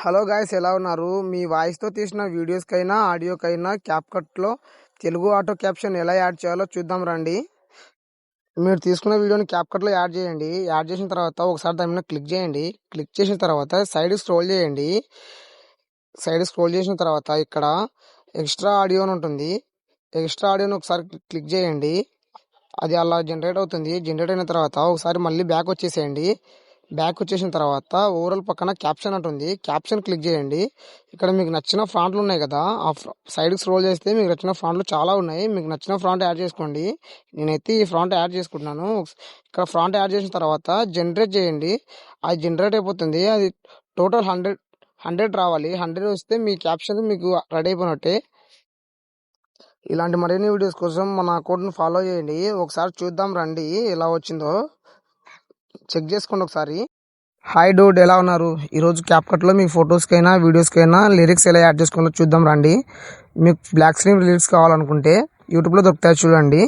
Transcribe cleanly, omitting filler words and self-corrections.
Hello guys, ఎలా ఉన్నారు? మీ వాయిస్తో తీసిన వీడియోస్కైనా ఆడియోకైనా క్యాప్కట్లో తెలుగు ఆటో క్యాప్షన్ ఎలా యాడ్ చేయాలో చూద్దాం రండి. మీరు తీసుకున్న వీడియోని క్యాప్కట్లో యాడ్ చేయండి. యాడ్ చేసిన తర్వాత ఒకసారి దాని మీద క్లిక్ చేయండి. క్లిక్ చేసిన తర్వాత సైడ్ స్క్రోల్ చేయండి. సైడ్ స్క్రోల్ చేసిన తర్వాత ఇక్కడ ఎక్స్ట్రా ఆడియో అని ఉంటుంది. ఎక్స్ట్రా ఆడియోని ఒకసారి క్లిక్ చేయండి. అది అలా జనరేట్ అవుతుంది. జనరేట్ అయిన తర్వాత ఒకసారి మళ్ళీ బ్యాక్ వచ్చేసేయండి. బ్యాక్ వచ్చేసిన తర్వాత ఓవరాల్ పక్కన క్యాప్షన్ ఉంటుంది. క్యాప్షన్ క్లిక్ చేయండి. ఇక్కడ మీకు నచ్చిన ఫ్రాంట్లు ఉన్నాయి కదా, ఆ సైడ్కి స్క్రోల్ చేస్తే మీకు నచ్చిన ఫ్రాంట్లు చాలా ఉన్నాయి. మీకు నచ్చిన ఫ్రాంట్ యాడ్ చేసుకోండి. నేనైతే ఈ ఫ్రాంట్ యాడ్ చేసుకుంటున్నాను. ఇక్కడ ఫ్రాంట్ యాడ్ చేసిన తర్వాత జనరేట్ చేయండి. అది జనరేట్ అయిపోతుంది. అది టోటల్ 100 రావాలి. 100 వస్తే మీ క్యాప్షన్ మీకు రెడీ అయిపోయినట్టే. ఇలాంటి మరిన్ని వీడియోస్ కోసం మన అకౌంట్ని ఫాలో చేయండి. ఒకసారి చూద్దాం రండి ఎలా వచ్చిందో. చెక్ చేసుకోండి ఒకసారి. హాయ్ డూడ్, ఎలా ఉన్నారు? ఈరోజు క్యాప్కట్లో మీ ఫొటోస్కైనా వీడియోస్కైనా లిరిక్స్ ఎలా యాడ్ చేసుకోవాలో చూద్దాం రండి. మీకు బ్లాక్ స్క్రీన్ లిరిక్స్ కావాలనుకుంటే యూట్యూబ్లో దొరుకుతాయి, చూడండి.